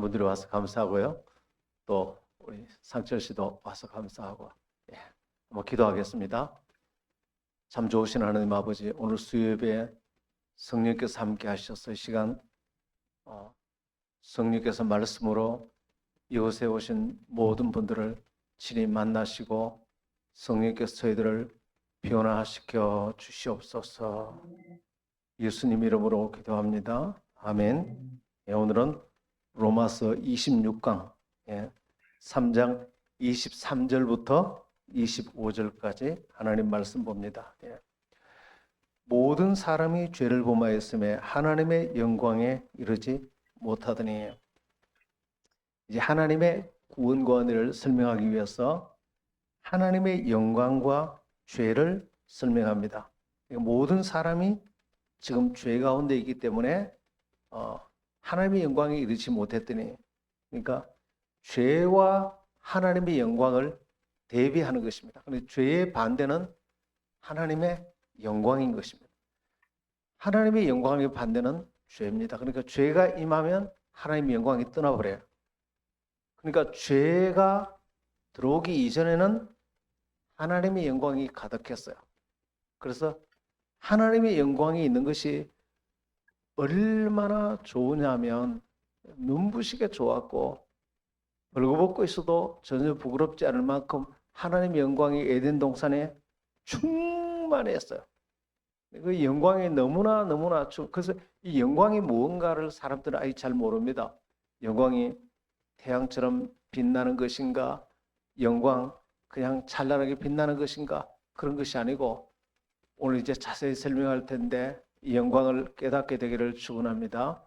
많은 분들이 와서 감사하고요. 또 우리 상철 씨도 와서 감사하고, 예, 한번 기도하겠습니다. 참 좋으신 하나님 아버지, 오늘 수요예배에 성령께서 함께 하셔서 이 시간 성령께서 말씀으로 이곳에 오신 모든 분들을 친히 만나시고 성령께서 저희들을 변화시켜 주시옵소서. 예수님 이름으로 기도합니다. 아멘. 예, 오늘은 로마서 26강 3장 23절부터 25절까지 하나님 말씀 봅니다. 예. 모든 사람이 죄를 범하였음에 하나님의 영광에 이르지 못하더니, 이제 하나님의 구원과 은혜를 설명하기 위해서 하나님의 영광과 죄를 설명합니다. 모든 사람이 지금 죄 가운데 있기 때문에 하나님의 영광에 이르지 못했더니, 그러니까 죄와 하나님의 영광을 대비하는 것입니다. 그런데 죄의 반대는 하나님의 영광인 것입니다. 하나님의 영광의 반대는 죄입니다. 그러니까 죄가 임하면 하나님의 영광이 떠나버려요. 그러니까 죄가 들어오기 이전에는 하나님의 영광이 가득했어요. 그래서 하나님의 영광이 있는 것이 얼마나 좋으냐면 눈부시게 좋았고, 벌거벗고 있어도 전혀 부끄럽지 않을 만큼 하나님의 영광이 에덴 동산에 충만했어요. 그 영광이 너무나 그래서 이 영광이 무언가를 사람들은 아직 잘 모릅니다. 영광이 태양처럼 빛나는 것인가, 영광 그냥 찬란하게 빛나는 것인가, 그런 것이 아니고, 오늘 이제 자세히 설명할 텐데 이 영광을 깨닫게 되기를 축원합니다.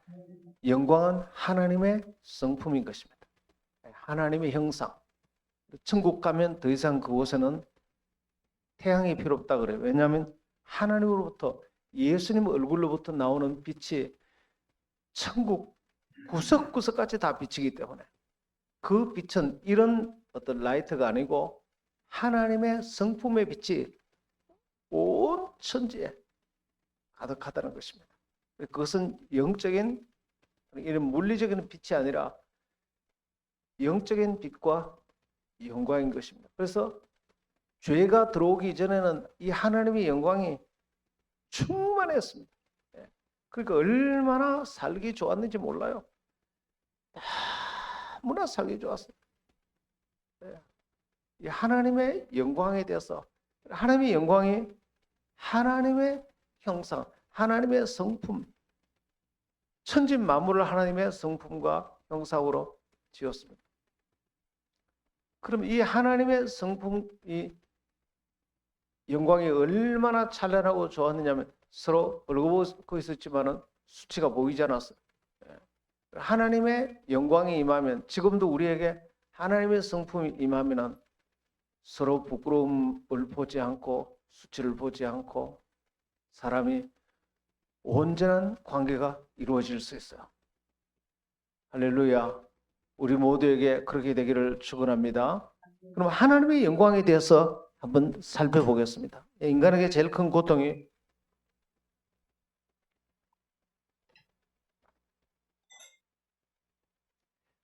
영광은 하나님의 성품인 것입니다. 하나님의 형상. 천국 가면 더 이상 그곳에는 태양이 필요 없다 그래요. 왜냐하면 하나님으로부터, 예수님 얼굴로부터 나오는 빛이 천국 구석구석까지 다 비치기 때문에, 그 빛은 이런 어떤 라이트가 아니고 하나님의 성품의 빛이 온 천지에 가득하다는 것입니다. 그것은 영적인, 이런 물리적인 빛이 아니라 영적인 빛과 영광인 것입니다. 그래서 죄가 들어오기 전에는 이 하나님의 영광이 충만했습니다. 그러니까 얼마나 살기 좋았는지 몰라요. 너무나 살기 좋았어요. 이 하나님의 영광에 대해서, 하나님의 영광이 하나님의 형상, 하나님의 성품, 천지 만물을 하나님의 성품과 형상으로 지었습니다. 그럼 이 하나님의 성품, 이 영광이 얼마나 찬란하고 좋았느냐면, 서로 벌거벗고 있었지만은 수치가 보이지 않았어요. 하나님의 영광이 임하면, 지금도 우리에게 하나님의 성품이 임하면은 서로 부끄러움을 보지 않고 수치를 보지 않고 사람이 온전한 관계가 이루어질 수 있어요. 할렐루야. 우리 모두에게 그렇게 되기를 축원합니다. 그럼 하나님의 영광에 대해서 한번 살펴보겠습니다. 인간에게 제일 큰 고통이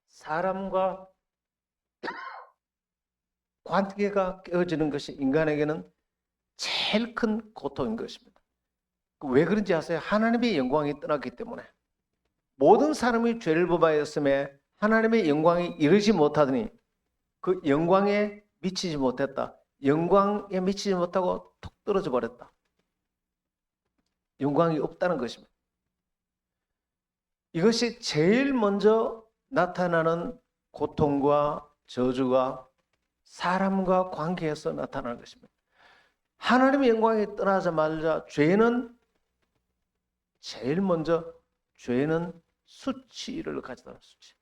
사람과 관계가 깨어지는 것이 인간에게는 제일 큰 고통인 것입니다. 왜 그런지 아세요? 하나님의 영광이 떠났기 때문에. 모든 사람이 죄를 범하였음에 하나님의 영광이 이르지 못하더니, 그 영광에 미치지 못했다. 영광에 미치지 못하고 툭 떨어져 버렸다. 영광이 없다는 것입니다. 이것이 제일 먼저 나타나는 고통과 저주가 사람과 관계에서 나타나는 것입니다. 하나님의 영광이 떠나자마자 죄는 제일 먼저, 죄는 수치를 가져다 수치.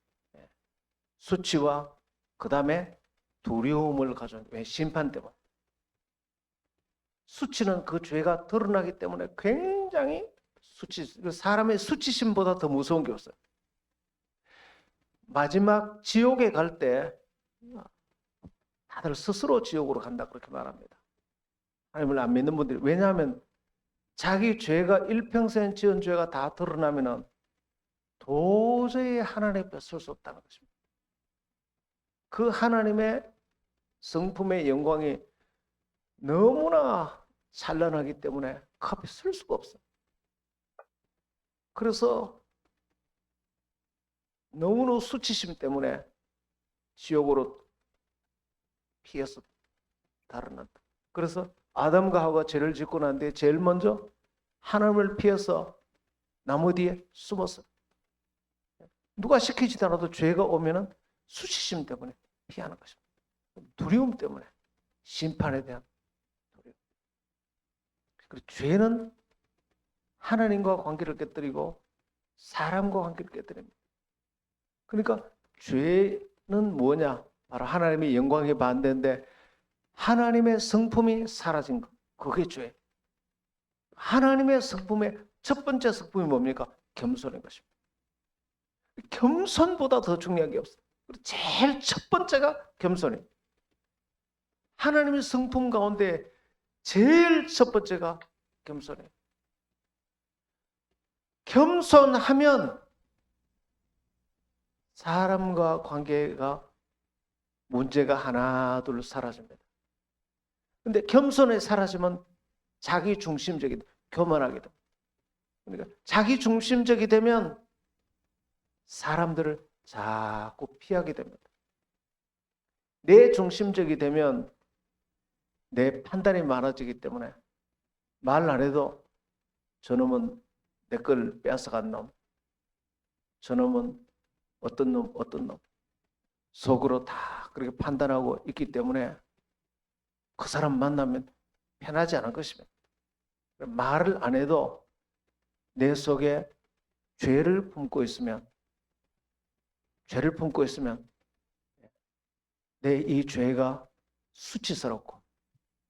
수치와 그 다음에 두려움을 가져온, 왜? 심판 때문에. 수치는 그 죄가 드러나기 때문에 굉장히 사람의 수치심보다 더 무서운 게 없어요. 마지막 지옥에 갈 때 다들 스스로 지옥으로 간다 그렇게 말합니다. 하나님을 안 믿는 분들이. 왜냐하면 자기 죄가 일평생 지은 죄가 다 드러나면은 도저히 하나님 앞에 설 수 없다는 것입니다. 그 하나님의 성품의 영광이 너무나 찬란하기 때문에 그 앞에 설 수가 없어요. 그래서 너무나 수치심 때문에 지옥으로 피해서 달아난다. 그래서 아담과 하와가 죄를 짓고 난 뒤에 제일 먼저 하나님을 피해서 나무 뒤에 숨었어요. 누가 시키지도 않아도 죄가 오면은 수치심 때문에 피하는 것입니다. 두려움 때문에, 심판에 대한 두려움. 그리고 죄는 하나님과 관계를 깨뜨리고 사람과 관계를 깨뜨립니다. 그러니까 죄는 뭐냐? 바로 하나님의 영광에 반대인데 하나님의 성품이 사라진 것, 그게 죄. 하나님의 성품의 첫 번째 성품이 뭡니까? 겸손인 것입니다. 겸손보다 더 중요한 게 없어요. 제일 첫 번째가 겸손이에요. 하나님의 성품 가운데 제일 첫 번째가 겸손이에요. 겸손하면 사람과 관계가 문제가 하나 둘 사라집니다. 근데 겸손이 사라지면 자기 중심적이 교만하게 됩니다. 그러니까 자기 중심적이 되면 사람들을 자꾸 피하게 됩니다. 내 중심적이 되면 내 판단이 많아지기 때문에 말 안 해도 저놈은 내 걸 뺏어간 놈, 저놈은 어떤 놈 속으로 다 그렇게 판단하고 있기 때문에 그 사람 만나면 편하지 않은 것입니다. 말을 안 해도 내 속에 죄를 품고 있으면 내 이 죄가 수치스럽고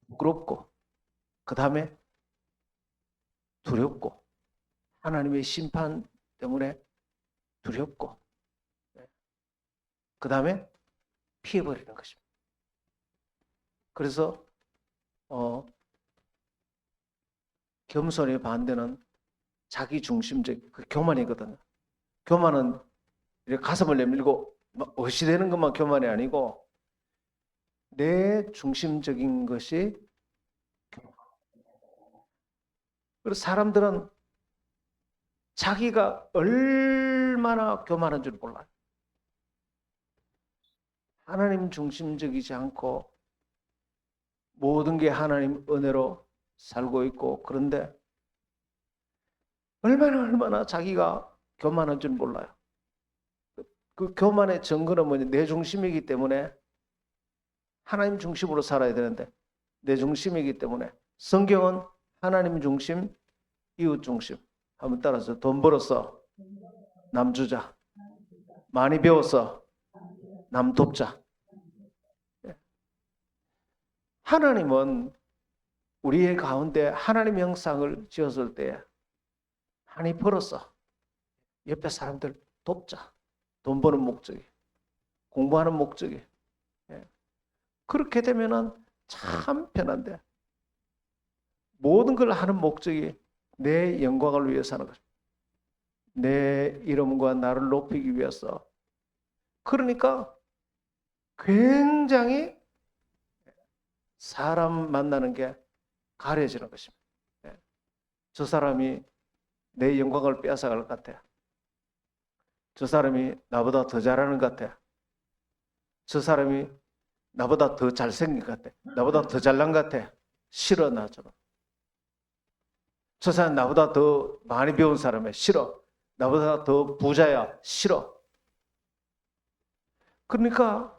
부끄럽고 그 다음에 두렵고 하나님의 심판 때문에 두렵고 그 다음에 피해버리는 것입니다. 그래서 겸손의 반대는 자기 중심적 그 교만이거든요. 교만은 이렇게 가슴을 내밀고 어시되는 것만 교만이 아니고 내 중심적인 것이 교만. 그래서 사람들은 자기가 얼마나 교만한 줄 몰라요. 하나님 중심적이지 않고 모든 게 하나님 은혜로 살고 있고 그런데 얼마나 자기가 교만한 줄 몰라요. 그 교만의 증거는 뭐냐? 내 중심이기 때문에 하나님 중심으로 살아야 되는데 내 중심이기 때문에 성경은 하나님 중심, 이웃 중심. 한번 따라서 돈 벌어서 남 주자. 많이 배워서 남 돕자. 하나님은 우리의 가운데 하나님 형상을 지었을 때 많이 벌어서 옆에 사람들 돕자. 돈 버는 목적이, 공부하는 목적이. 그렇게 되면은 참 편한데 모든 걸 하는 목적이 내 영광을 위해서 하는 것입니다. 내 이름과 나를 높이기 위해서. 그러니까 굉장히 사람 만나는 게 가려지는 것입니다. 저 사람이 내 영광을 빼앗아갈 것 같아. 저 사람이 나보다 더 잘하는 것 같아. 저 사람이 나보다 더 잘생긴 것 같아. 나보다 더 잘난 것 같아. 싫어, 나 저런. 저 사람 나보다 더 많이 배운 사람이야. 싫어. 나보다 더 부자야. 싫어. 그러니까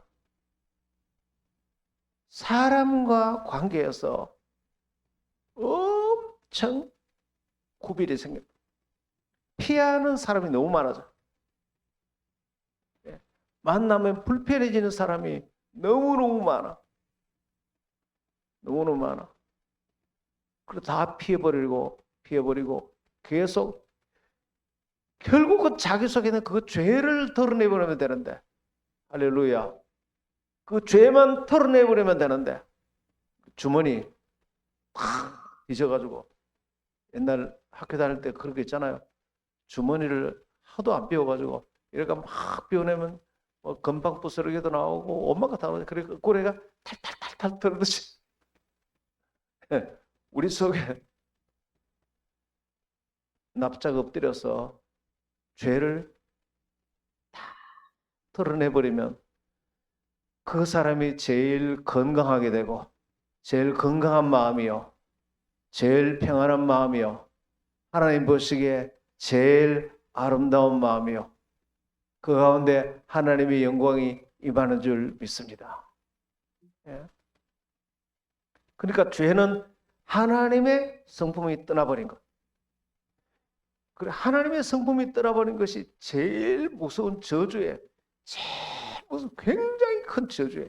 사람과 관계에서 엄청 구별이 생깁니다. 피하는 사람이 너무 많아져. 만나면 불편해지는 사람이 너무너무 많아. 너무너무 많아. 그리고 다 피해버리고 계속 결국은 자기 속에는 그 죄를 털어내버리면 되는데 할렐루야. 그 죄만 털어내버리면 되는데 주머니 팍 뒤져가지고 옛날 학교 다닐 때 그런 거 있잖아요. 주머니를 하도 안 비워가지고 이래가 막 비워내면 뭐 금방 부스러기도 나오고 엄마가 다 오니까 그래 고래가 탈탈탈탈 털듯이 우리 속에 납작 엎드려서 죄를 다 털어내버리면 그 사람이 제일 건강하게 되고 제일 건강한 마음이요, 제일 평안한 마음이요, 하나님 보시기에 제일 아름다운 마음이요, 그 가운데 하나님의 영광이 임하는 줄 믿습니다. 예. 그러니까 죄는 하나님의 성품이 떠나버린 것. 그래, 하나님의 성품이 떠나버린 것이 제일 무서운 저주예요. 제일 무슨 굉장히 큰 저주예요.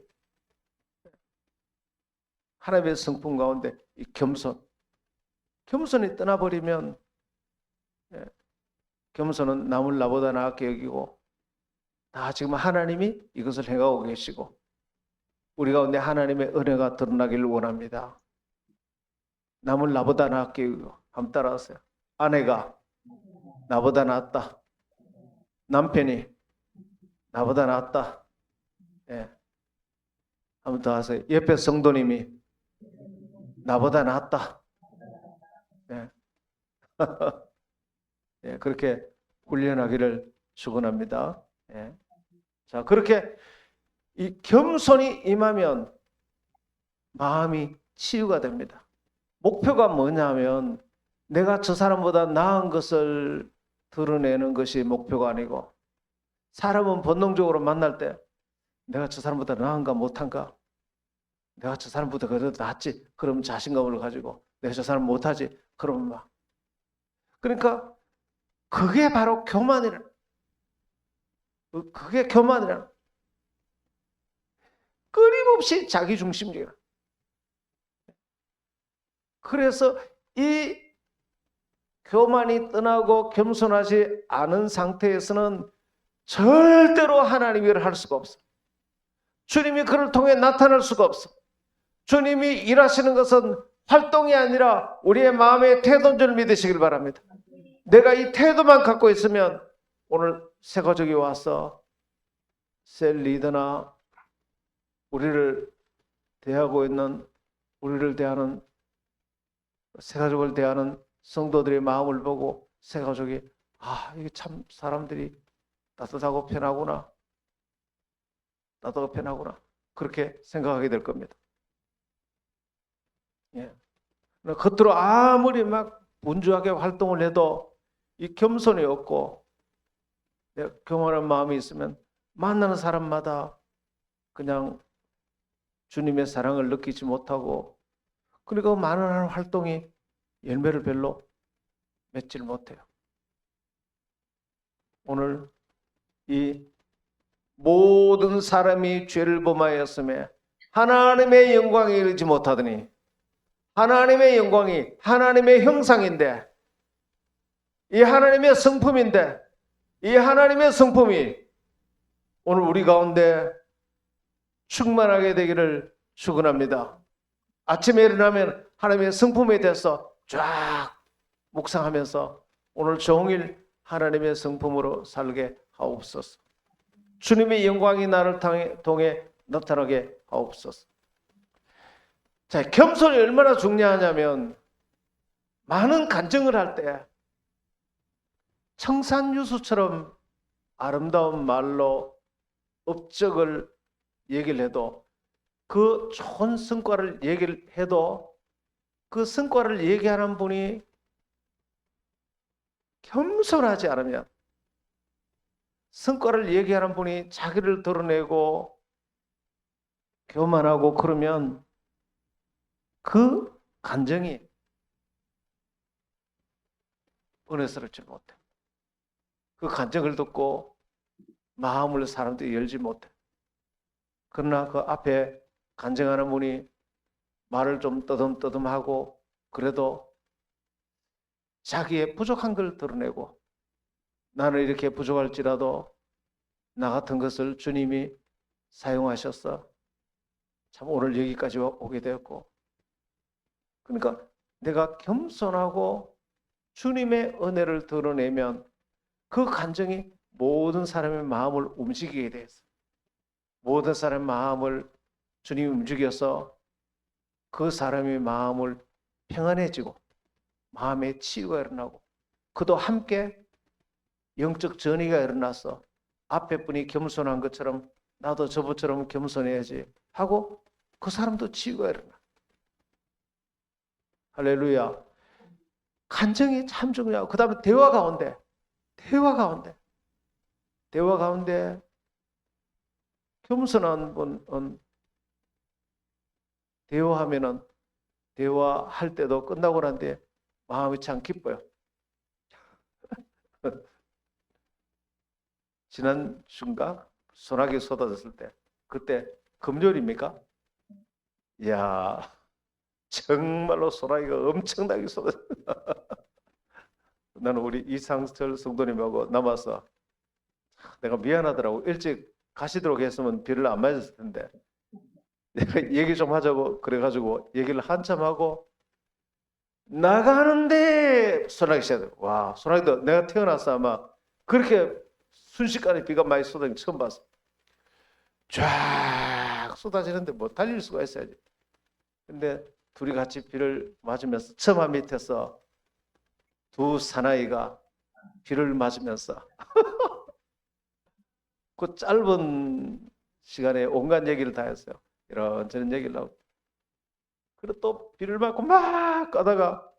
하나님의 성품 가운데 이 겸손이 떠나버리면, 예, 겸손은 남을 나보다 나게 여기고 다 지금 하나님이 이것을 행하고 계시고 우리 가운데 하나님의 은혜가 드러나기를 원합니다. 남을 나보다 낫게 여기고, 한번 따라하세요. 아내가 나보다 낫다. 남편이 나보다 낫다. 예. 한번 더 하세요. 옆에 성도님이 나보다 낫다. 예. 예, 그렇게 훈련하기를 축원합니다. 예. 자, 그렇게 이 겸손이 임하면 마음이 치유가 됩니다. 목표가 뭐냐면 내가 저 사람보다 나은 것을 드러내는 것이 목표가 아니고, 사람은 본능적으로 만날 때 내가 저 사람보다 나은가 못한가, 내가 저 사람보다 그래도 낫지, 그럼 자신감을 가지고 내가 저 사람 못하지, 그러면 막, 그러니까 그게 바로 교만이라. 그게 교만이라. 끊임없이 자기중심적이라. 그래서 이 교만이 떠나고 겸손하지 않은 상태에서는 절대로 하나님의 일을 할 수가 없어. 주님이 그를 통해 나타날 수가 없어. 주님이 일하시는 것은 활동이 아니라 우리의 마음의 태도인 줄 믿으시길 바랍니다. 내가 이 태도만 갖고 있으면, 오늘 새 가족이 와서 셀 리더나 우리를 대하는 새 가족을 대하는 성도들의 마음을 보고 새 가족이, 아, 이게 참 사람들이 따뜻하고 편하구나, 그렇게 생각하게 될 겁니다. 예. 겉으로 아무리 막 분주하게 활동을 해도 이 겸손이 없고 교만한 마음이 있으면 만나는 사람마다 그냥 주님의 사랑을 느끼지 못하고, 그리고 많은 활동이 열매를 별로 맺지를 못해요. 오늘 이 모든 사람이 죄를 범하였음에 하나님의 영광에 이르지 못하더니, 하나님의 영광이 하나님의 형상인데, 이 하나님의 성품인데, 이 하나님의 성품이 오늘 우리 가운데 충만하게 되기를 축원합니다. 아침에 일어나면 하나님의 성품에 대해서 쫙 묵상하면서 오늘 종일 하나님의 성품으로 살게 하옵소서. 주님의 영광이 나를 통해 나타나게 하옵소서. 자, 겸손이 얼마나 중요하냐면, 많은 간증을 할 때 청산유수처럼 아름다운 말로 업적을 얘기를 해도, 그 좋은 성과를 얘기를 해도 그 성과를 얘기하는 분이 겸손하지 않으면, 성과를 얘기하는 분이 자기를 드러내고 교만하고 그러면 그 간증이 은혜스럽지 못해. 그 간증을 듣고 마음을 사람들이 열지 못해. 그러나 그 앞에 간증하는 분이 말을 좀 떠듬떠듬하고 그래도 자기의 부족한 걸 드러내고, 나는 이렇게 부족할지라도 나 같은 것을 주님이 사용하셔서 참 오늘 여기까지 오게 되었고, 그러니까 내가 겸손하고 주님의 은혜를 드러내면 그 간증이 모든 사람의 마음을 움직이게 됐어요. 모든 사람의 마음을 주님이 움직여서 그 사람의 마음을 평안해지고 마음의 치유가 일어나고 그도 함께 영적 전이가 일어나서 앞에 분이 겸손한 것처럼 나도 저분처럼 겸손해야지 하고 그 사람도 치유가 일어나. 할렐루야. 간증이 참 중요하고 그 다음에 대화 가운데 겸손한 분은 대화하면은 대화할 때도 끝나고 난 뒤에 마음이 참 기뻐요. 지난 주인가 소나기 쏟아졌을 때 그때 금요일입니까? 이야 정말로 소나기가 엄청나게 쏟아졌어요. 나는 우리 이상철 성도님하고 남아서 내가 미안하더라고. 일찍 가시도록 했으면 비를 안 맞았을 텐데 내가 얘기 좀 하자고 그래가지고 얘기를 한참 하고 나가는데 소나기 시작해요. 와 소나기도 내가 태어나서 아마 그렇게 순식간에 비가 많이 쏟아진 거 처음 봤어. 쫙 쏟아지는데 뭐 달릴 수가 있어야지. 근데 둘이 같이 비를 맞으면서 처마 밑에서 두 사나이가 비를 맞으면서 그 짧은 시간에 온갖 얘기를 다 했어요. 이런저런 얘기를 하고. 그리고 또 비를 맞고 막 가다가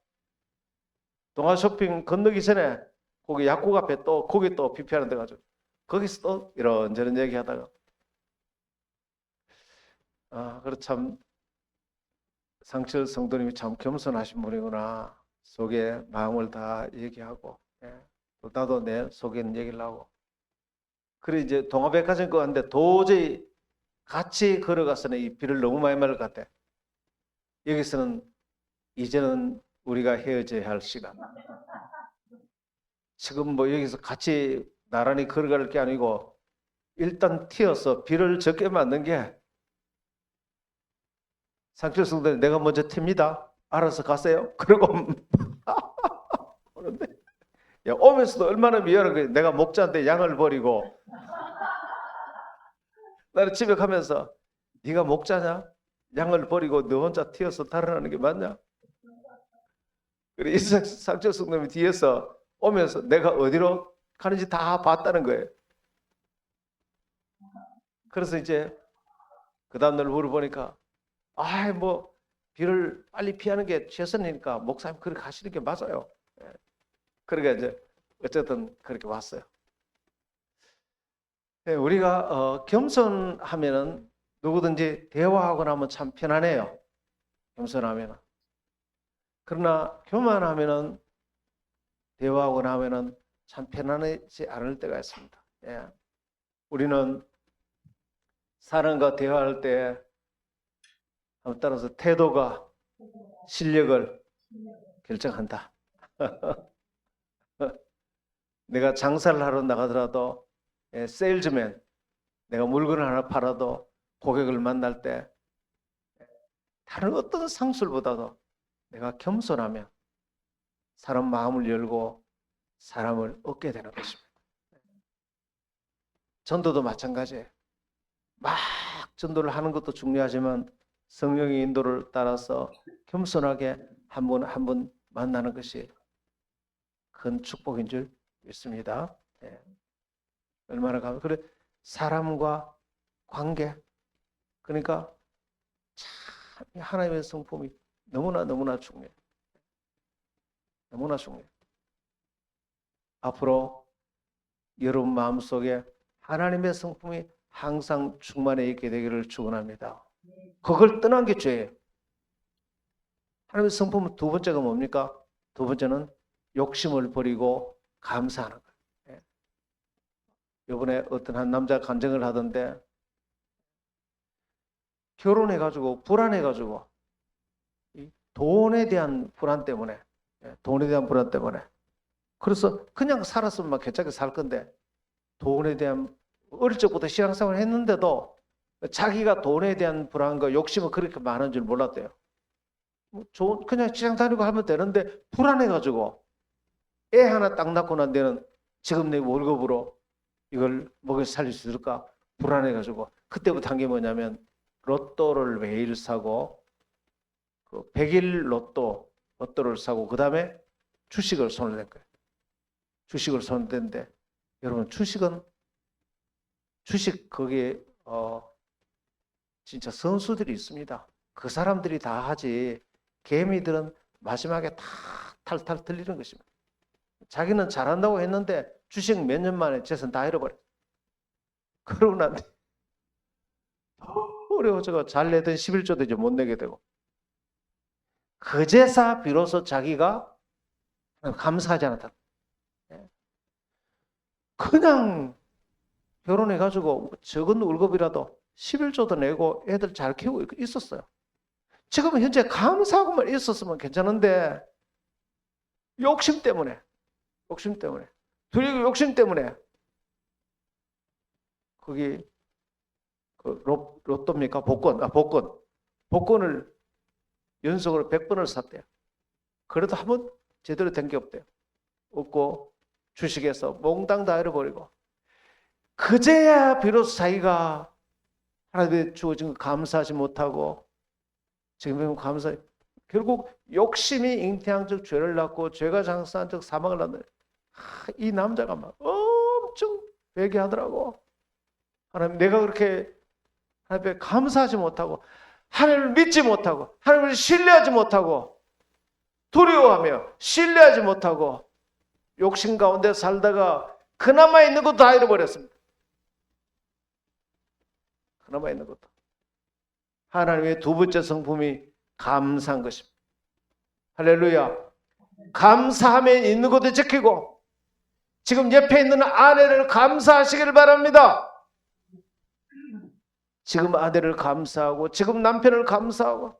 동아 쇼핑 건너기 전에 거기 약국 앞에 또 거기 또 비 피하는 데 가지고 거기서 또 이런저런 얘기 하다가 그래 참 상철 성도님이 참 겸손하신 분이구나. 속에 마음을 다 얘기하고 또 나도 내 속에 있는 얘기를 하고 그래 이제 동아백화점 거 갔는데 도저히 같이 걸어가서는 이 비를 너무 많이 맞을 것 같아. 여기서는 이제는 우리가 헤어져야 할 시간. 지금 뭐 여기서 같이 나란히 걸어갈 게 아니고 일단 튀어서 비를 적게 맞는 게 상철 성도님 내가 먼저 튑니다. 알아서 가세요. 그리고 오는데 야, 오면서도 얼마나 미안한 거야. 내가 목자한테 양을 버리고 나는 집에 가면서 네가 목자냐? 양을 버리고 너 혼자 튀어서 달아나는 게 맞냐? 그래 상철 성도님이 뒤에서 오면서 내가 어디로 가는지 다 봤다는 거예요. 그래서 이제 그 다음날 물어보니까 뭐 비를 빨리 피하는 게 최선이니까 목사님 그렇게 가시는 게 맞아요. 그러니까 이제 어쨌든 그렇게 왔어요. 우리가 겸손하면은 누구든지 대화하고 나면 참 편안해요. 겸손하면은. 그러나 교만하면은 대화하고 나면은 참 편안하지 않을 때가 있습니다. 우리는 사람과 대화할 때 따라서 태도가 실력을 결정한다. 내가 장사를 하러 나가더라도 세일즈맨, 내가 물건을 하나 팔아도 고객을 만날 때 다른 어떤 상술보다도 내가 겸손하면 사람 마음을 열고 사람을 얻게 되는 것입니다. 전도도 마찬가지예요. 막 전도를 하는 것도 중요하지만 성령의 인도를 따라서 겸손하게 한 분 한 분 만나는 것이 큰 축복인 줄 믿습니다. 얼마나 그래 사람과 관계 그러니까 참 하나님의 성품이 너무나 중요해요. 너무나 중요해요. 앞으로 여러분 마음속에 하나님의 성품이 항상 충만해 있게 되기를 축원합니다. 그걸 떠난 게 죄예요. 하나님의 성품은 두 번째가 뭡니까? 두 번째는 욕심을 버리고 감사하는 거예요. 이번에 어떤 한 남자 간증을 하던데 결혼해가지고 불안해가지고 돈에 대한 불안 때문에 그래서 그냥 살았으면 막 괜찮게 살 건데 돈에 대한 어릴 적부터 신앙생활을 했는데도 자기가 돈에 대한 불안과 욕심은 그렇게 많은 줄 몰랐대요. 그냥 직장 다니고 하면 되는데 불안해가지고 애 하나 딱 낳고 난 데는 지금 내 월급으로 이걸 먹여 살릴 수 있을까 불안해가지고 그때부터 한 게 뭐냐면 로또를 매일 사고 그 100일 로또를 사고 그 다음에 주식을 손을 댄 거예요. 주식을 손을 댄데 여러분 주식 거기에 진짜 선수들이 있습니다. 그 사람들이 다 하지 개미들은 마지막에 다 탈탈 틀리는 것입니다. 자기는 잘한다고 했는데 주식 몇 년 만에 재산 다 잃어버려. 그러고 난 뒤에 어려워져서 잘 내던 11조도 이제 못 내게 되고 그제서 비로소 자기가 감사하지 않았다. 그냥 결혼해가지고 적은 월급이라도 11조도 내고 애들 잘 키우고 있었어요. 지금 현재 감사하고만 있었으면 괜찮은데 욕심 때문에 둘이 욕심 때문에 거기 그 로또입니까? 복권을 연속으로 100번을 샀대요. 그래도 한 번 제대로 된 게 없대요. 없고 주식에서 몽땅 다 잃어버리고 그제야 비로소 자기가 하나님의 주어진 거 감사하지 못하고 지금 결국 욕심이 잉태한 적 죄를 낳고 죄가 장사한 적 사망을 낳는 이 남자가 막 엄청 회개하더라고. 하나님 내가 그렇게 하나님께 감사하지 못하고 하나님을 믿지 못하고 하나님을 신뢰하지 못하고 두려워하며 신뢰하지 못하고 욕심 가운데 살다가 그나마 있는 것도 다 잃어버렸습니다. 그나마 있는 것도. 하나님의 두 번째 성품이 감사한 것입니다. 할렐루야. 감사하면 있는 것도 지키고 지금 옆에 있는 아내를 감사하시기를 바랍니다. 지금 아내를 감사하고 지금 남편을 감사하고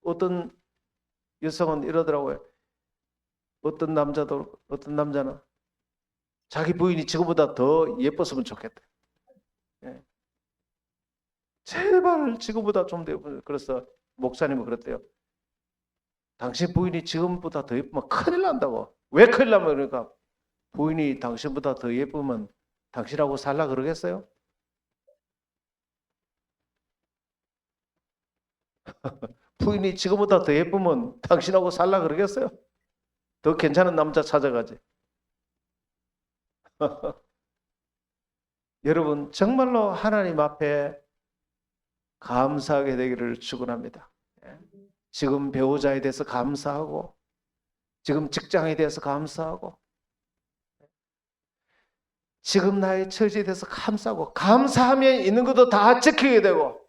어떤 여성은 이러더라고요. 어떤 남자는 자기 부인이 지금보다 더 예뻤으면 좋겠다. 예. 제발 지금보다 좀 더 예쁘다. 그래서 목사님은 그랬대요. 당신 부인이 지금보다 더 예쁘면 큰일 난다고. 왜 큰일 나면 그러니까 부인이 당신보다 더 예쁘면 당신하고 살라 그러겠어요? 부인이 지금보다 더 예쁘면 당신하고 살라 그러겠어요? 더 괜찮은 남자 찾아가지. 여러분 정말로 하나님 앞에 감사하게 되기를 축원합니다. 지금 배우자에 대해서 감사하고 지금 직장에 대해서 감사하고 지금 나의 처지에 대해서 감사하고 감사하면 있는 것도 다 지키게 되고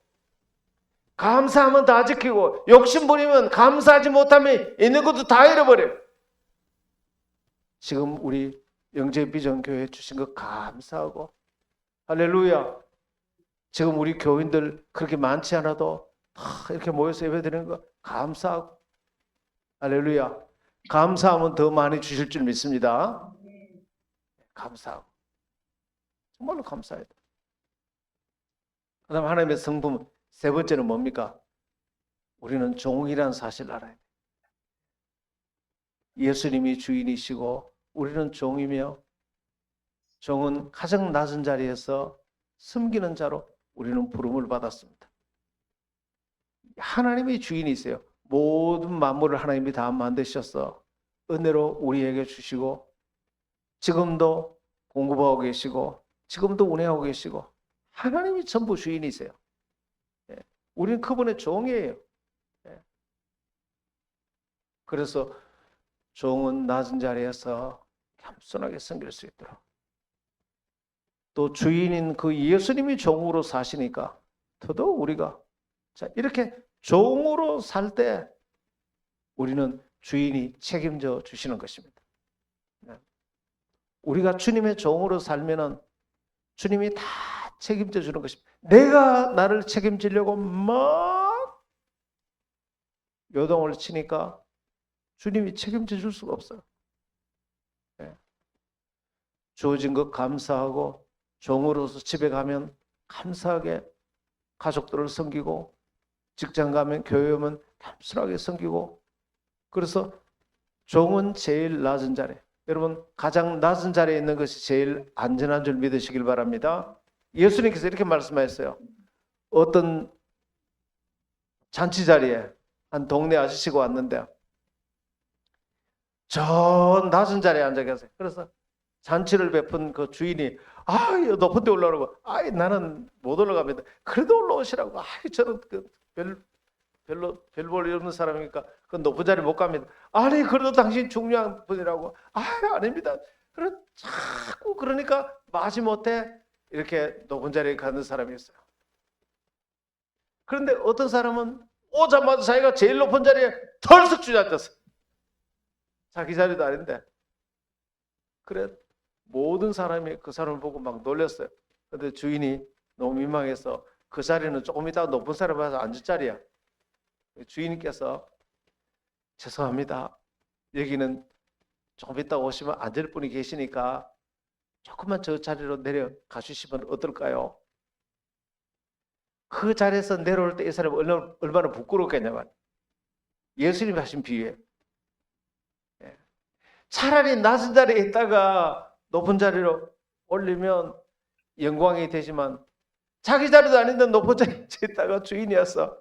감사하면 다 지키고 욕심 부리면 감사하지 못하면 있는 것도 다 잃어버려요. 지금 우리 영재비전교회 주신 것 감사하고 할렐루야. 지금 우리 교인들 그렇게 많지 않아도 이렇게 모여서 예배드리는 거 감사하고 할렐루야. 감사하면 더 많이 주실 줄 믿습니다. 감사하고 정말로 감사해야 돼. 그 다음 하나님의 성품 세 번째는 뭡니까? 우리는 종이라는 사실을 알아야 돼. 예수님이 주인이시고 우리는 종이며 종은 가장 낮은 자리에서 섬기는 자로 우리는 부름을 받았습니다. 하나님이 주인이세요. 모든 만물을 하나님이 다 만드셔서 은혜로 우리에게 주시고 지금도 공급하고 계시고 지금도 운행하고 계시고 하나님이 전부 주인이세요. 우리는 그분의 종이에요. 그래서 종은 낮은 자리에서 겸손하게 섬길 수 있도록 또 주인인 그 예수님이 종으로 사시니까 더더욱 우리가 자 이렇게 종으로 살 때 우리는 주인이 책임져 주시는 것입니다. 우리가 주님의 종으로 살면은 주님이 다 책임져 주는 것입니다. 내가 나를 책임지려고 막 요동을 치니까 주님이 책임져 줄 수가 없어요. 주어진 것 감사하고 종으로서 집에 가면 감사하게 가족들을 섬기고 직장 가면 교회 오면 겸손하게 섬기고 그래서 종은 제일 낮은 자리 여러분 가장 낮은 자리에 있는 것이 제일 안전한 줄 믿으시길 바랍니다. 예수님께서 이렇게 말씀하셨어요. 어떤 잔치 자리에 한 동네 아저씨가 왔는데 저 낮은 자리에 앉아 계세요. 그래서 잔치를 베푼 그 주인이 높은 데 올라오라고. 나는 못 올라갑니다. 그래도 올라오시라고. 저는 별로 별 볼 일 없는 사람이니까 그 높은 자리 못 갑니다. 아니 그래도 당신 중요한 분이라고. 아닙니다. 그래 자꾸 그러니까 마지못해 이렇게 높은 자리에 가는 사람이 있어요. 그런데 어떤 사람은 오자마자 자기가 제일 높은 자리에 털썩 주저앉았어요. 자기 자리도 아닌데. 그래 모든 사람이 그 사람을 보고 막 놀랐어요. 그런데 주인이 너무 민망해서 그 자리는 조금 이따 높은 사람이 와서 앉을 자리야. 주인께서 죄송합니다. 여기는 조금 이따 오시면 앉을 분이 계시니까 조금만 저 자리로 내려가 주시면 어떨까요? 그 자리에서 내려올 때 이 사람이 얼마나 부끄럽겠냐 말이에요. 예수님이 하신 비유예요. 차라리 낮은 자리에 있다가 높은 자리로 올리면 영광이 되지만 자기 자리도 아닌데 높은 자리에 있다가 주인이 와서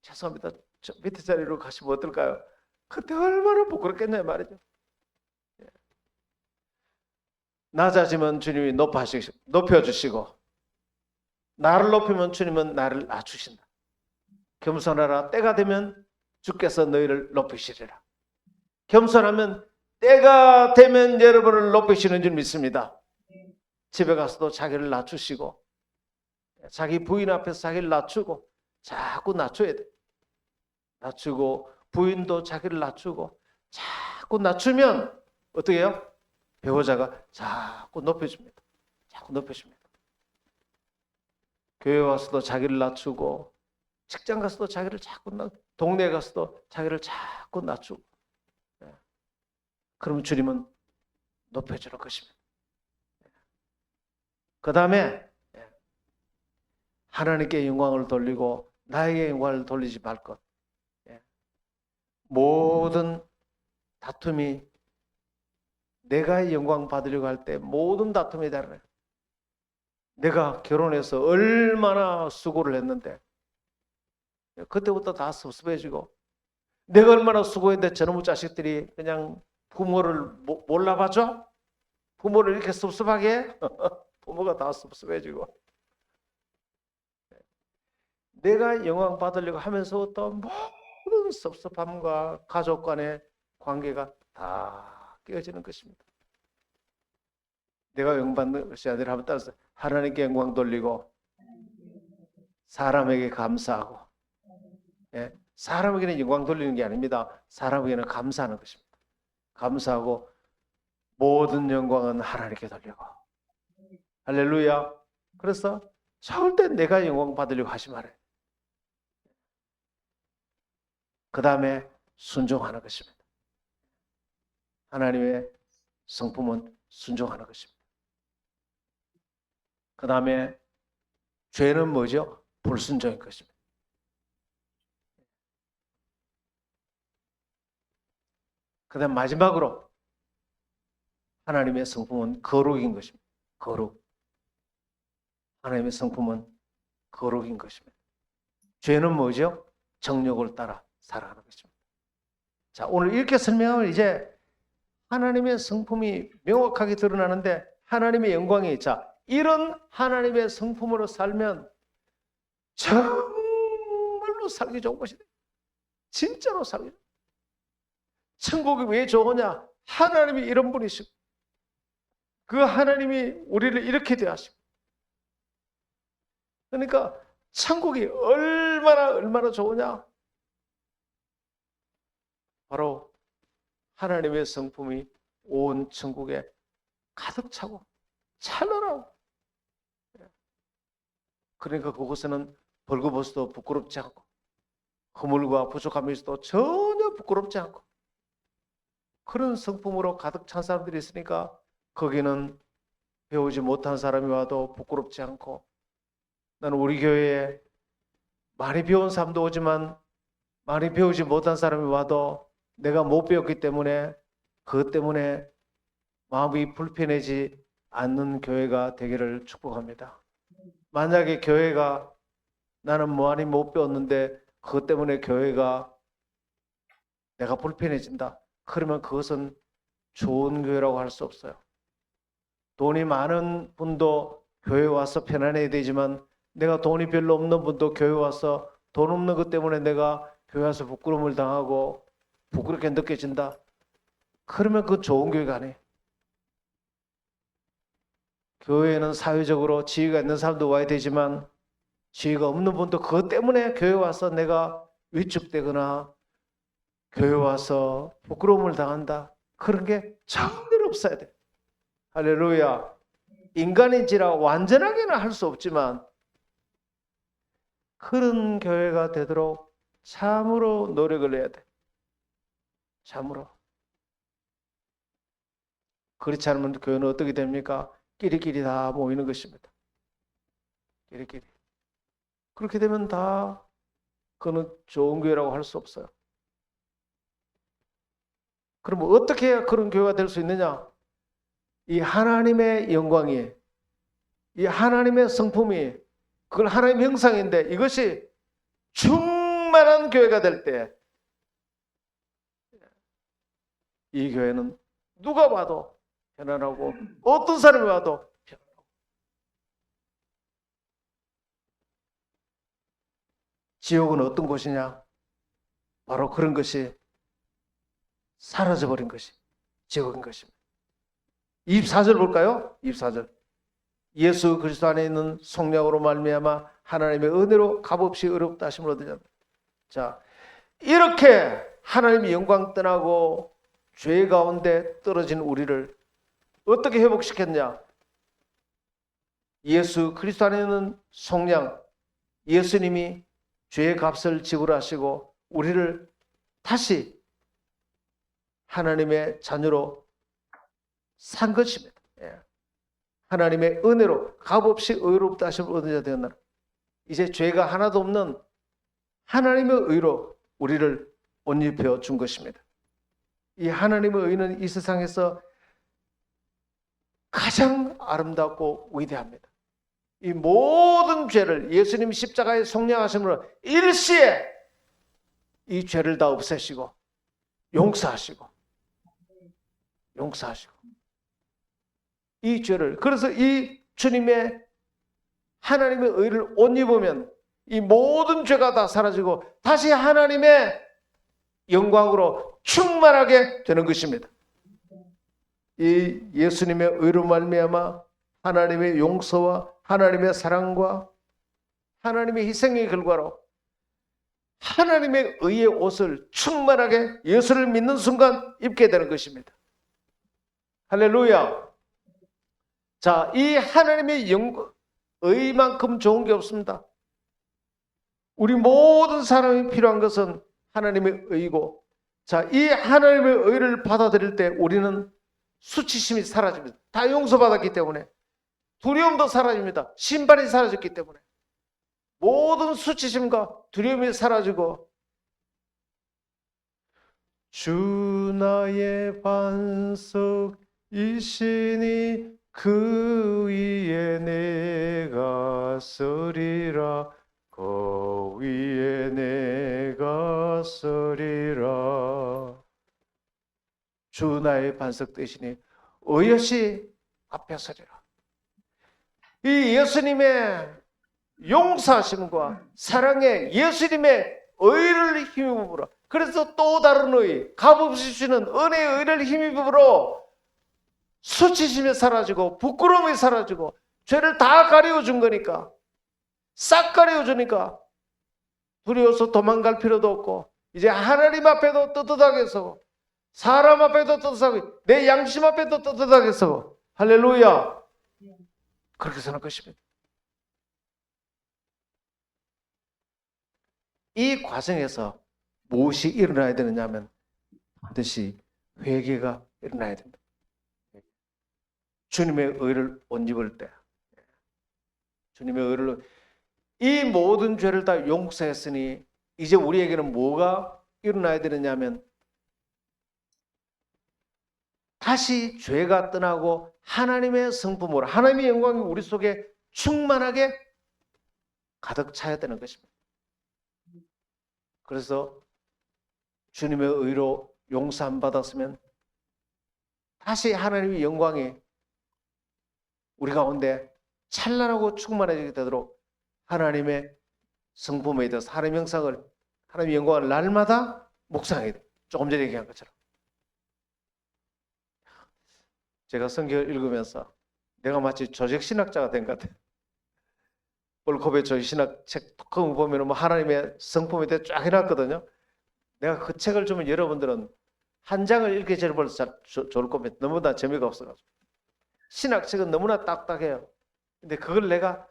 죄송합니다. 저 밑에 자리로 가시면 어떨까요? 그때 얼마나 부끄럽겠냐 말이죠. 낮아지면 주님이 높여주시고 나를 높이면 주님은 나를 낮추신다. 겸손하라. 때가 되면 주께서 너희를 높이시리라. 겸손하면 때가 되면 여러분을 높이시는 줄 믿습니다. 집에 가서도 자기를 낮추시고 자기 부인 앞에서 자기를 낮추고 자꾸 낮춰야 돼. 낮추고 부인도 자기를 낮추고 자꾸 낮추면 어떻게 해요? 배우자가 자꾸 높여줍니다. 자꾸 높여줍니다. 교회 와서도 자기를 낮추고 직장 가서도 자기를 자꾸 동네 가서도 자기를 자꾸 낮추고 그러면 주님은 높여주는 것입니다. 그 다음에 하나님께 영광을 돌리고 나에게 영광을 돌리지 말 것. 모든 다툼이 내가 영광 받으려고 할 때 모든 다툼이 다르네. 내가 결혼해서 얼마나 수고를 했는데 그때부터 다 섭섭해지고 내가 얼마나 수고했는데 저놈의 자식들이 그냥 부모를 몰라봐줘? 부모를 이렇게 섭섭하게 해? 부모가 다 섭섭해지고 내가 영광 받으려고 하면서부터 모든 섭섭함과 가족 간의 관계가 다 깨어지는 것입니다. 내가 영광 받는 것이 아니라 한번 따라서 하나님께 영광 돌리고 사람에게 감사하고 사람에게는 영광 돌리는 게 아닙니다. 사람에게는 감사하는 것입니다. 감사하고 모든 영광은 하나님께 돌리고 할렐루야. 그래서 절대 내가 영광 받으려고 하지 말아요. 그 다음에 순종하는 것입니다. 하나님의 성품은 순종하는 것입니다. 그 다음에 죄는 뭐죠? 불순종인 것입니다. 그 다음 마지막으로 하나님의 성품은 거룩인 것입니다. 거룩. 하나님의 성품은 거룩인 것입니다. 죄는 뭐죠? 정욕을 따라 살아가는 것입니다. 자, 오늘 이렇게 설명하면 이제 하나님의 성품이 명확하게 드러나는데 하나님의 영광이 이런 하나님의 성품으로 살면 정말로 살기 좋은 것이다. 진짜로 살기 좋은. 천국이 왜 좋으냐? 하나님이 이런 분이시고 그 하나님이 우리를 이렇게 대하시고 그러니까 천국이 얼마나 좋으냐? 바로 하나님의 성품이 온 천국에 가득 차고 찬란하고 그러니까 그곳에는 벌거벗어도 부끄럽지 않고 허물과 부족함이 있어도 전혀 부끄럽지 않고 그런 성품으로 가득 찬 사람들이 있으니까 거기는 배우지 못한 사람이 와도 부끄럽지 않고 나는 우리 교회에 많이 배운 사람도 오지만 많이 배우지 못한 사람이 와도 내가 못 배웠기 때문에 그것 때문에 마음이 불편해지 않는 교회가 되기를 축복합니다. 만약에 교회가 나는 많이 못 배웠는데 그것 때문에 교회가 내가 불편해진다. 그러면 그것은 좋은 교회라고 할 수 없어요. 돈이 많은 분도 교회 와서 편안해야 되지만 내가 돈이 별로 없는 분도 교회 와서 돈 없는 것 때문에 내가 교회 와서 부끄러움을 당하고 부끄럽게 느껴진다. 그러면 그건 좋은 교회가 아니에요. 교회에는 사회적으로 지위가 있는 사람도 와야 되지만 지위가 없는 분도 그것 때문에 교회 와서 내가 위축되거나 교회 와서 부끄러움을 당한다. 그런 게 절대로 없어야 돼. 할렐루야. 인간인지라 완전하게는 할 수 없지만 그런 교회가 되도록 참으로 노력을 해야 돼. 참으로. 그렇지 않으면 교회는 어떻게 됩니까? 끼리끼리 다 모이는 것입니다. 끼리끼리. 그렇게 되면 다 그는 좋은 교회라고 할 수 없어요. 그럼 어떻게 해야 그런 교회가 될 수 있느냐? 이 하나님의 영광이, 이 하나님의 성품이, 그걸 하나님의 형상인데 이것이 충만한 교회가 될 때 이 교회는 누가 봐도 편안하고 어떤 사람이 봐도 편안하고. 지옥은 어떤 곳이냐? 바로 그런 것이 사라져버린 것이 지옥인 것입니다. 24절 볼까요? 24절. 예수 그리스도 안에 있는 성령으로 말미암아 하나님의 은혜로 값없이 의롭다 하심을 얻으자. 자, 이렇게 하나님의 영광 떠나고 죄 가운데 떨어진 우리를 어떻게 회복시켰냐? 예수 그리스도 안에 있는 성령, 예수님이 죄의 값을 지불하시고 우리를 다시 하나님의 자녀로 산 것입니다. 하나님의 은혜로 값없이 의롭다 하심을 얻은 자 되었나라. 이제 죄가 하나도 없는 하나님의 의로 우리를 옷 입혀 준 것입니다. 이 하나님의 의는 이 세상에서 가장 아름답고 위대합니다. 이 모든 죄를 예수님 십자가에 속량하심으로 일시에 이 죄를 다 없애시고 용서하시고 이 죄를, 그래서 이 주님의 하나님의 의를 옷 입으면 이 모든 죄가 다 사라지고 다시 하나님의 영광으로 충만하게 되는 것입니다. 이 예수님의 의로 말미암아 하나님의 용서와 하나님의 사랑과 하나님의 희생의 결과로 하나님의 의의 옷을 충만하게 예수를 믿는 순간 입게 되는 것입니다. 할렐루야. 자, 이 하나님의 의만큼 좋은 게 없습니다. 우리 모든 사람이 필요한 것은 하나님의 의고, 자, 이 하나님의 의를 받아들일 때 우리는 수치심이 사라집니다. 다 용서받았기 때문에 두려움도 사라집니다. 신발이 사라졌기 때문에 모든 수치심과 두려움이 사라지고 주 나의 반석이시니 그 위에 내가 서리라 그 위에 내가 서리라. 주 나의 반석 되시니 의여시 앞에 서리라. 이 예수님의 용서하심과 사랑에 예수님의 의를 힘입으라. 그래서 또 다른 의, 값없이 주시는 은혜의 의를 힘입으로 수치심이 사라지고 부끄러움이 사라지고 죄를 다 가려준 거니까, 싹 가려주니까 두려워서 도망갈 필요도 없고 이제 하나님 앞에도 떳떳하게 서고 사람 앞에도 떳떳하게 내 양심 앞에도 떳떳하게 서고 할렐루야. 그렇게 서는 것입니다. 이 과정에서 무엇이 일어나야 되느냐 하면 반드시 회개가 일어나야 됩니다. 주님의 의를 옷 입을 때, 주님의 의를, 이 모든 죄를 다 용서했으니 이제 우리에게는 뭐가 일어나야 되느냐 하면 다시 죄가 떠나고 하나님의 성품으로 하나님의 영광이 우리 속에 충만하게 가득 차야 되는 것입니다. 그래서 주님의 의로 용서함 받았으면 다시 하나님의 영광이 우리 가운데 찬란하고 충만해지게 되도록 하나님의 성품에 대해서 하나님의 형상을, 하나님의 영광을 날마다 묵상해야 돼. 조금 전에 얘기한 것처럼. 제가 성경을 읽으면서 내가 마치 조직신학자가 된 것 같아요. 볼컵의 조직신학 책 톡 보면 뭐 하나님의 성품에 대해 쫙 해놨거든요. 내가 그 책을 주면 여러분들은 한 장을 읽기 전에 벌써 좋을 겁니다. 너무나 재미가 없어가지고. 신학책은 너무나 딱딱해요. 근데 그걸 내가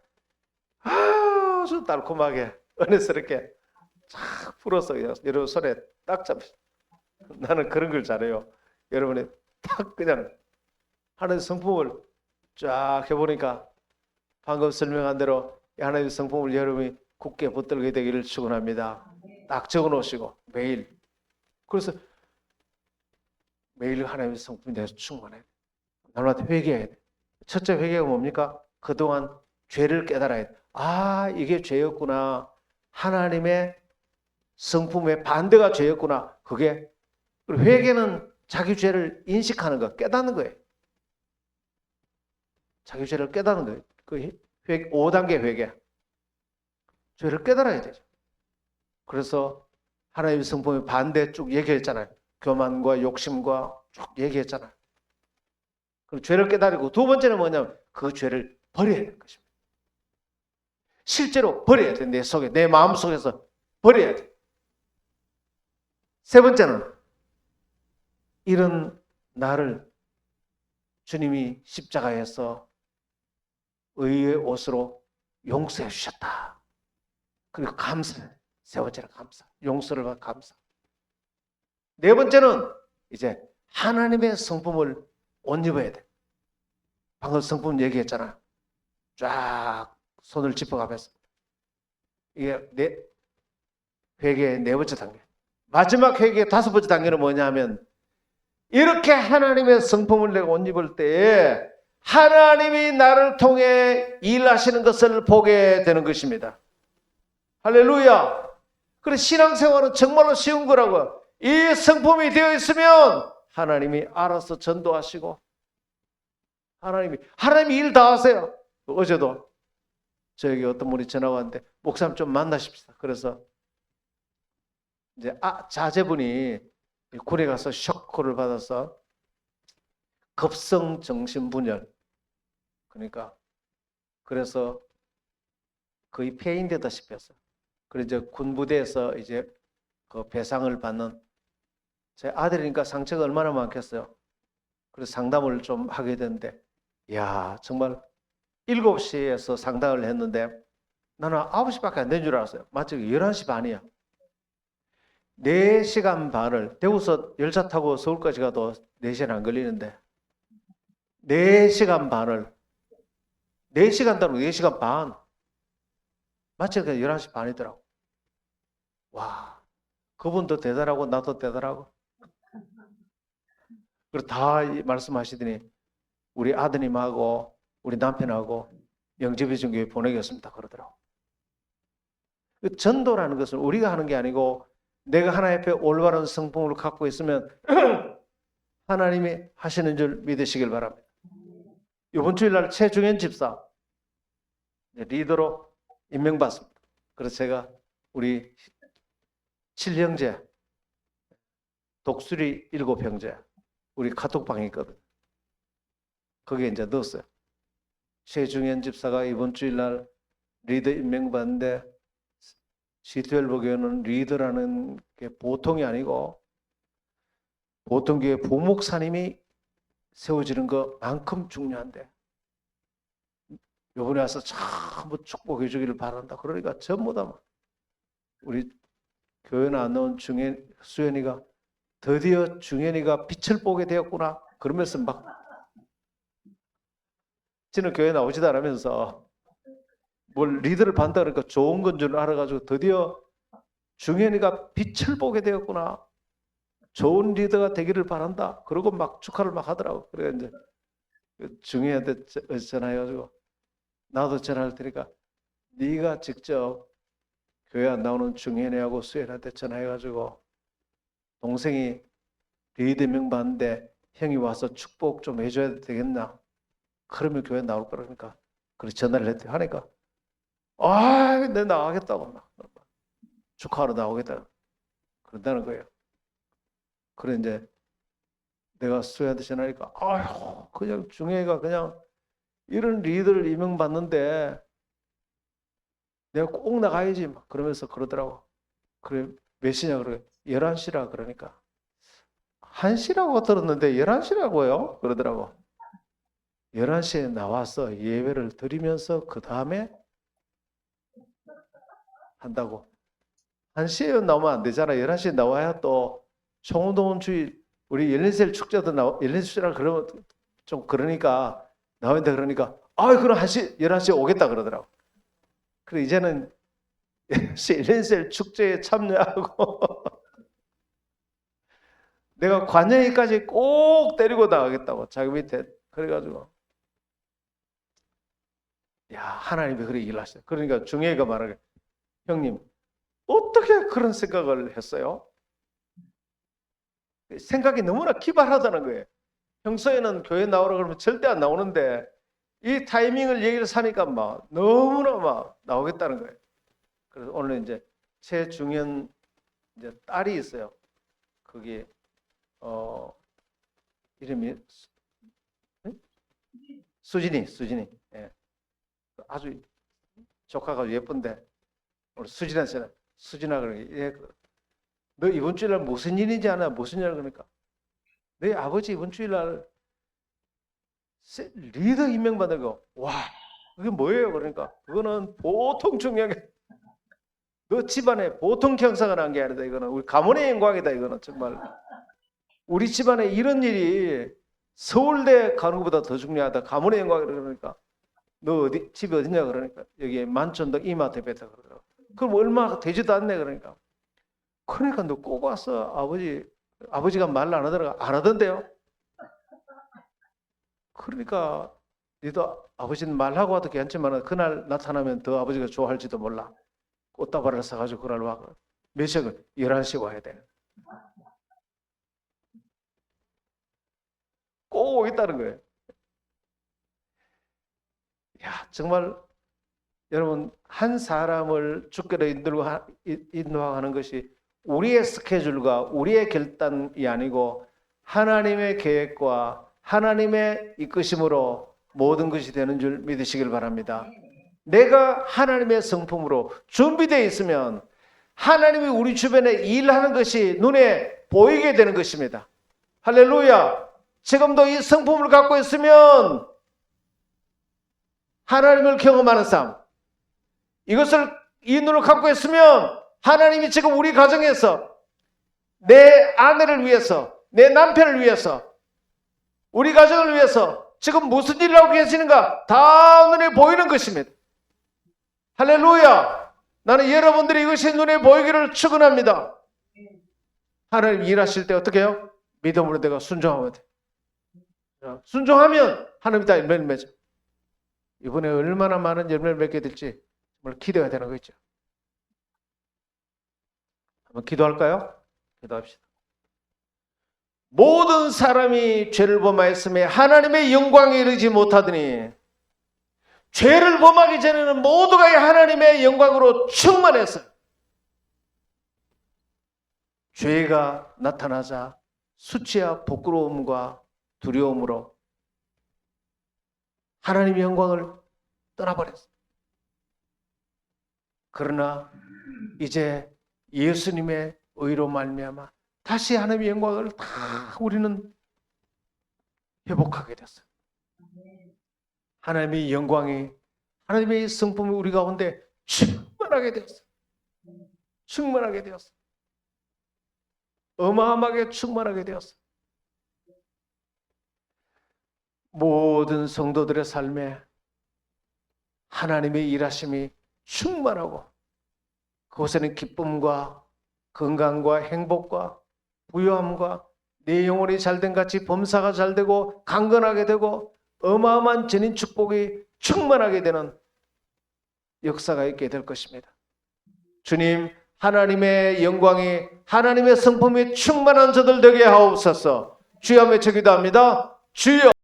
아주 달콤하게 은혜스럽게 쫙 풀어서 여러분 손에 딱 잡히죠. 나는 그런 걸 잘해요. 여러분이 딱 그냥 하나님의 성품을 쫙 해보니까 방금 설명한 대로 하나님의 성품을 여러분이 굳게 붙들게 되기를 축원합니다. 딱 적어놓으시고 매일. 그래서 매일 하나님의 성품에 대해서 충만해야 돼. 날마다 회개해야 돼. 첫째 회개가 뭡니까? 그동안 죄를 깨달아야 돼. 아, 이게 죄였구나. 하나님의 성품의 반대가 죄였구나. 그게 회개는 자기 죄를 인식하는 거, 깨닫는 거예요. 자기 죄를 깨닫는 거예요. 그 5단계 회개. 죄를 깨달아야 되죠. 그래서 하나님의 성품의 반대 쭉 얘기했잖아요. 교만과 욕심과 쭉 얘기했잖아요. 그리고 죄를 깨달고 두 번째는 뭐냐면 그 죄를 버려야 되는 것입니다. 실제로 버려야 돼. 내 속에, 내 마음 속에서 버려야 돼. 세 번째는 이런 나를 주님이 십자가에서 의의 옷으로 용서해 주셨다. 그리고 감사. 세 번째는 감사. 용서를 받아 감사. 네 번째는 이제 하나님의 성품을 옷 입어야 돼. 방금 성품 얘기했잖아. 쫙 손을 짚어가면서. 이게 회개의 네 번째 단계. 마지막 회개의 다섯 번째 단계는 뭐냐면 이렇게 하나님의 성품을 내가 옷 입을 때에 하나님이 나를 통해 일하시는 것을 보게 되는 것입니다. 할렐루야. 그래서 신앙생활은 정말로 쉬운 거라고요. 이 성품이 되어 있으면 하나님이 알아서 전도하시고 하나님이 일 다 하세요. 어제도 저에게 어떤 분이 전화가 왔는데 목사님 좀 만나십시다. 그래서 이제 자제분이 군에 가서 쇼크를 받아서 급성 정신분열, 그러니까 그래서 거의 폐인되다시피 했어요. 그래서 이제 군부대에서 이제 그 배상을 받는 제 아들이니까 상처가 얼마나 많겠어요. 그래서 상담을 좀 하게 됐는데, 야 정말 7시에서 상담을 했는데 나는 9시밖에 안 된 줄 알았어요. 마치 11시 반이야. 4시간 반을 대구서 열차 타고 서울까지 가도 4시간 안 걸리는데 4시간 반을 4시간 따로 4시간 반 마치 11시 반이더라고. 와, 그분도 대단하고 나도 대단하고. 그리고 다 말씀하시더니 우리 아드님하고 우리 남편하고 영접해준 교회 보내겠습니다 그러더라고. 전도라는 것은 우리가 하는 게 아니고 내가 하나님 앞에 올바른 성품을 갖고 있으면 하나님이 하시는 줄 믿으시길 바랍니다. 이번 주일날 최중현 집사 리더로 임명받습니다. 그래서 제가 우리 7형제, 독수리 7형제, 우리 카톡방에 있거든요. 거기에 이제 넣었어요. 최중현 집사가 이번 주일날 리더 임명받는데 C12 교회는 리더라는 게 보통이 아니고 보통 교회 부목사님이 세워지는 것만큼 중요한데 이번에 와서 전부 축복해 주기를 바란다. 그러니까 전부 다 우리 교회 안 나온 수연이가 드디어 중현이가 빛을 보게 되었구나 그러면서 막 저는 교회 나오지도 않으면서 뭘 리더를 받는다 그러니까 좋은 건 줄 알아가지고 드디어 중현이가 빛을 보게 되었구나 좋은 리더가 되기를 바란다. 그러고 막 축하를 막 하더라고. 그래 이제 중회한테 전화해가지고 나도 전화를 드리니까 네가 직접 교회 안 나오는 중회네하고 수혜한테 전화해가지고 동생이 리더명 받는데 형이 와서 축복 좀 해줘야 되겠나? 그러면 교회 나올 거라니까. 그래서 전화를 했더니 하니까 내 나가겠다고 막 축하하러 나오겠다 그런다는 거예요. 그래 이제 내가 수혜한테 전화하니까 그냥 중회가 그냥 이런 리더를 임명받는데 내가 꼭 나가야지 막 그러면서 그러더라고. 그래 몇 시냐 그래 11시라 그러니까 1시라고 들었는데 11시라고요? 그러더라고. 11시에 나와서 예배를 드리면서 그 다음에 한다고. 1시에 나오면 안 되잖아. 11시에 나와야 또 총동원주의 우리 열린셀 축제도 열린셀 축제라 그러면 좀 그러니까 나온다 그러니까 그럼 11시에 오겠다 그러더라고. 그래 이제는 열린셀 축제에 참여하고 내가 관영이까지 꼭 데리고 나가겠다고 자기 밑에 그래가지고 하나님이 그렇게 일하셨어요. 그러니까 중회가 말하게 형님 어떻게 그런 생각을 했어요? 생각이 너무나 기발하다는 거예요. 평소에는 교회 나오라 그러면 절대 안 나오는데 이 타이밍을 얘기를 사니까 막 너무나 막 나오겠다는 거예요. 그래서 오늘 이제 최중현 이제 딸이 있어요. 거기 이름이 수진이. 예. 아주 조카가 예쁜데 오늘 수진아 그러게 너 이번 주일날 무슨 일인지 아나? 무슨 일 그러니까 내 아버지 이번 주일날 리더 임명받은 거. 그게 뭐예요? 그러니까 그거는 보통 중요하게 너 집안에 보통 경사가 난 게 아니다. 이거는 우리 가문의 영광이다. 이거는 정말 우리 집안에 이런 일이 서울대 가는 것보다 더 중요하다. 가문의 영광이다. 그러니까 너 집이 어디냐? 그러니까 여기 만촌동 이마트에 뺐다 그러더라고. 그럼 얼마 되지도 않네. 그러니까 너 꼭 와서 아버지가 말 안 하던데요. 그러니까 너도 아버지는 말하고 와도 괜찮지만 그날 나타나면 더 아버지가 좋아할지도 몰라. 꽃다발을 사가지고 그날 와. 몇 시에 11시에 와야 돼. 꼭 오겠다는 거예요. 정말 여러분 한 사람을 주께로 인도하는 것이 우리의 스케줄과 우리의 결단이 아니고 하나님의 계획과 하나님의 이끄심으로 모든 것이 되는 줄 믿으시길 바랍니다. 내가 하나님의 성품으로 준비되어 있으면 하나님이 우리 주변에 일하는 것이 눈에 보이게 되는 것입니다. 할렐루야. 지금도 이 성품을 갖고 있으면 하나님을 경험하는 삶, 이것을 이 눈을 갖고 있으면 하나님이 지금 우리 가정에서 내 아내를 위해서, 내 남편을 위해서, 우리 가정을 위해서 지금 무슨 일을 하고 계시는가 다 눈에 보이는 것입니다. 할렐루야. 나는 여러분들이 이것이 눈에 보이기를 축원합니다. 하나님 일하실 때 어떻게 해요? 믿음으로 내가 순종하면 돼. 순종하면 하나님이 다 열매를 맺어. 이번에 얼마나 많은 열매를 맺게 될지 정말 기대가 되는 거 있죠. 한번 기도할까요? 기도합시다. 모든 사람이 죄를 범하였음에 하나님의 영광에 이르지 못하더니 죄를 범하기 전에는 모두가 하나님의 영광으로 충만했어요. 죄가 나타나자 수치와 부끄러움과 두려움으로 하나님의 영광을 떠나버렸어요. 그러나 이제 예수님의 의로 말미암아 다시 하나님의 영광을 다 우리는 회복하게 됐어요. 하나님의 영광이, 하나님의 성품이 우리 가운데 충만하게 되었어요. 충만하게 되었어요. 어마어마하게 충만하게 되었어요. 모든 성도들의 삶에 하나님의 일하심이 충만하고 그곳에는 기쁨과 건강과 행복과 부유함과 내 영혼이 잘된 같이 범사가 잘되고 강건하게 되고 어마어마한 전인 축복이 충만하게 되는 역사가 있게 될 것입니다. 주님, 하나님의 영광이, 하나님의 성품이 충만한 저들 되게 하옵소서. 주여 외쳐 기도합니다. 주여.